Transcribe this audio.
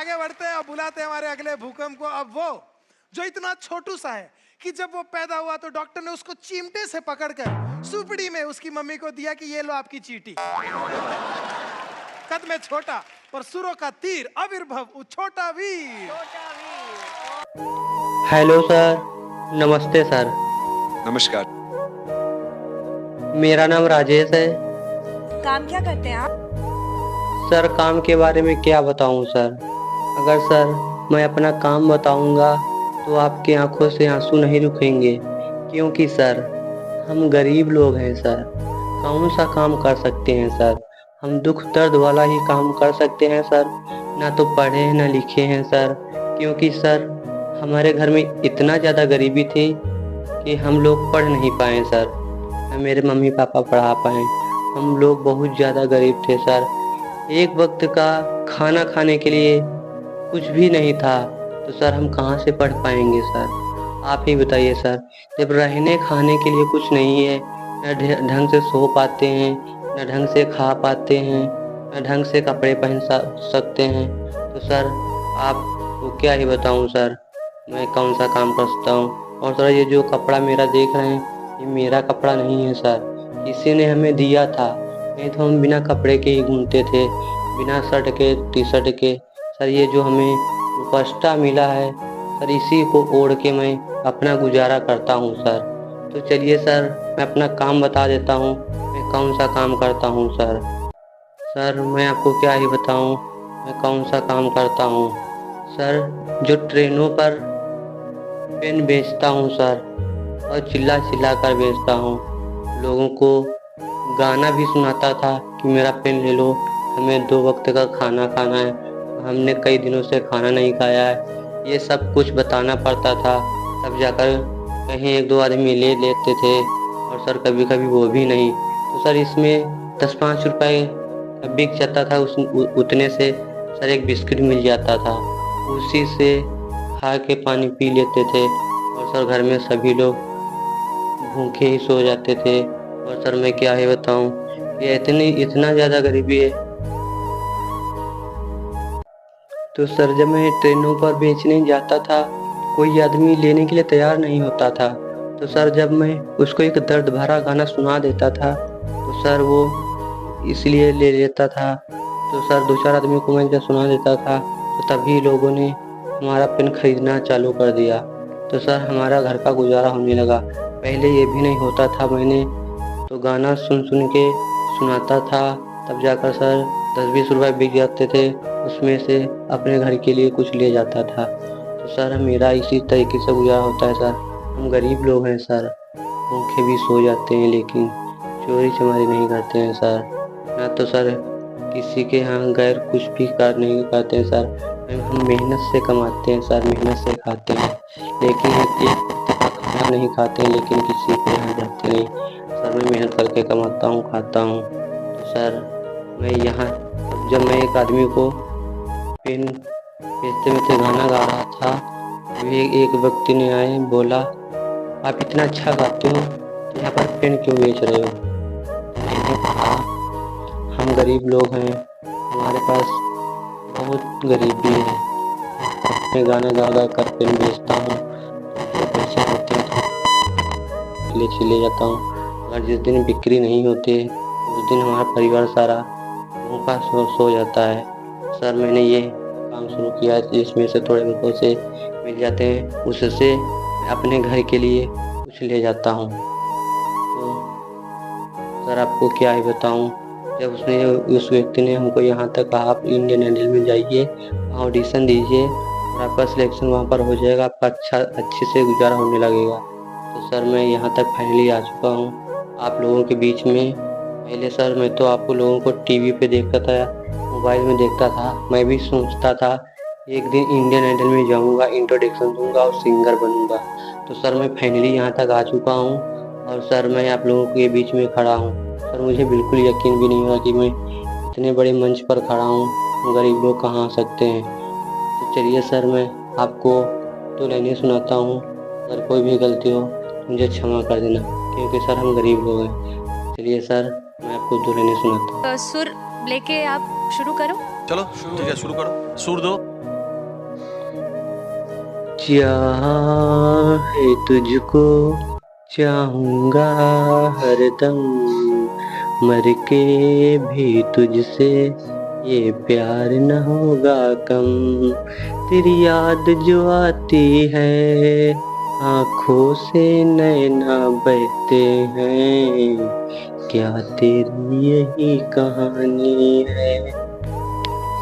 आगे बढ़ते हैं और बुलाते हैं हमारे अगले भूकंप को। अब वो जो इतना छोटू सा है कि जब वो पैदा हुआ तो डॉक्टर ने उसको चिमटे से पकड़कर सुपड़ी में उसकी मम्मी को दिया कि ये लो आपकी चीटी। कद में छोटा पर सुरों का तीर, आविर्भव छोटा वीर। हेलो सर, नमस्ते सर। नमस्कार। मेरा नाम राजेश है। काम क्या करते हैं आप? सर काम के बारे में क्या बताऊं सर? अगर सर मैं अपना काम बताऊंगा तो आपकी आंखों से आंसू नहीं रुकेंगे, क्योंकि सर हम गरीब लोग हैं सर। कौन सा काम कर सकते हैं सर? हम दुख दर्द वाला ही काम कर सकते हैं सर। ना तो पढ़े ना लिखे हैं सर, क्योंकि सर हमारे घर में इतना ज़्यादा गरीबी थी कि हम लोग पढ़ नहीं पाए सर, ना मेरे मम्मी पापा पढ़ा पाए। हम लोग बहुत ज़्यादा गरीब थे सर। एक वक्त का खाना खाने के लिए कुछ भी नहीं था, तो सर हम कहाँ से पढ़ पाएंगे सर? आप ही बताइए सर। जब रहने खाने के लिए कुछ नहीं है, न ढंग से सो पाते हैं, न ढंग से खा पाते हैं, न ढंग से कपड़े पहन सकते हैं, तो सर आपको क्या ही बताऊं सर, मैं कौन सा काम कर सकता हूँ? और सर ये जो कपड़ा मेरा देख रहे हैं, ये मेरा कपड़ा नहीं है सर, किसी ने हमें दिया था। नहीं तो हम बिना कपड़े के ही घूमते थे, बिना शर्ट के टी शर्ट के। सर ये जो हमें उपस्टा मिला है सर, इसी को ओढ़ के मैं अपना गुजारा करता हूँ सर। तो चलिए सर मैं अपना काम बता देता हूँ, मैं कौन सा काम करता हूँ सर। सर मैं आपको क्या ही बताऊँ मैं कौन सा काम करता हूँ सर। जो ट्रेनों पर पेन बेचता हूँ सर, और चिल्ला चिल्ला कर बेचता हूँ। लोगों को गाना भी सुनाता था कि मेरा पेन ले लो, हमें 2 वक्त का खाना खाना है, हमने कई दिनों से खाना नहीं खाया है। ये सब कुछ बताना पड़ता था, तब जाकर कहीं 1-2 आदमी ले लेते थे, और सर कभी कभी वो भी नहीं। तो सर इसमें 10-5 रुपए बिक जाता था। उतने से सर एक बिस्किट मिल जाता था, उसी से खा के पानी पी लेते थे, और सर घर में सभी लोग भूखे ही सो जाते थे। और सर मैं क्या ही बताऊं कि इतना ज़्यादा गरीबी है। तो सर जब मैं ट्रेनों पर बेचने जाता था, कोई आदमी लेने के लिए तैयार नहीं होता था। तो सर जब मैं उसको एक दर्द भरा गाना सुना देता था, तो सर वो इसलिए ले लेता था। तो सर 2-4 आदमी को मैं जब सुना देता था, तो तभी लोगों ने हमारा पेन खरीदना चालू कर दिया। तो सर हमारा घर का गुजारा होने लगा। पहले ये भी नहीं होता था, मैंने तो गाना सुन सुन के सुनाता था, तब जाकर सर 10-20 रुपए बिक जाते थे, उसमें से अपने घर के लिए कुछ ले जाता था। तो सर मेरा इसी तरीके से गुजारा होता है सर। हम गरीब लोग हैं सर, भूखे भी सो जाते हैं, लेकिन चोरी चमारी नहीं करते हैं सर। ना तो सर किसी के यहाँ गैर कुछ भी कार्य नहीं करते हैं सर। हम मेहनत से कमाते हैं सर, मेहनत से खाते हैं, लेकिन एक खाना नहीं खाते हैं, लेकिन किसी के यहाँ जाते नहीं सर। मैं मेहनत करके कमाता हूँ, खाता हूँ। तो सर मैं यहाँ जब मैं एक आदमी को पेन बेचते बेचते गाना गा रहा था, वे एक व्यक्ति ने आए, बोला आप इतना अच्छा गाते हो तो यहाँ पर पेन क्यों बेच रहे हो? मैंने कहा हम गरीब लोग हैं, हमारे पास बहुत गरीबी है, मैं गाना गा गा कर पेन बेचता हूँ, तो पैसे होते हैं तो ले जाता हूँ। अगर जिस दिन बिक्री नहीं होती उस दिन हमारा परिवार सारा भूखा सो जाता है। सर मैंने ये काम शुरू किया, जिसमें से थोड़े बहुत पैसे मिल जाते हैं, उससे मैं अपने घर के लिए कुछ ले जाता हूँ। तो सर आपको क्या ही बताऊँ, जब उस व्यक्ति ने हमको यहाँ तक कहा आप इंडियन आइडल में जाइए, ऑडिशन दीजिए और आपका सिलेक्शन वहाँ पर हो जाएगा, आपका अच्छे से गुजारा होने लगेगा। तो सर मैं यहाँ तक फाइनली आ चुका हूँ आप लोगों के बीच में। पहले सर मैं तो आपको लोगों को टीवी पे देखता था, मोबाइल में देखता था, मैं भी सोचता था एक दिन इंडियन आइडल में जाऊंगा, इंट्रोडक्शन दूंगा और सिंगर बनूंगा। तो सर मैं फाइनली यहाँ तक आ चुका हूँ, और सर मैं आप लोगों के बीच में खड़ा हूँ। सर मुझे बिल्कुल यकीन भी नहीं हुआ कि मैं इतने बड़े मंच पर खड़ा हूँ, गरीब लोग कहाँ आ सकते हैं। तो चलिए सर मैं आपको 2 लाइनें सुनाता हूँ, अगर कोई भी गलती हो मुझे क्षमा कर देना, क्योंकि सर हम गरीब लोग हैं। चलिए सर मैं आपको 2 लाइनें सुनाता हूँ। सुर लेके आप शुरू करो। चलो ठीक है, शुरू करो, सुर दो। चाहे तुझको चाहूंगा हरदम, मर के भी तुझसे ये प्यार न होगा कम। तेरी याद जो आती है आंखों से नैना बहते हैं, क्या तेरी यही कहानी है।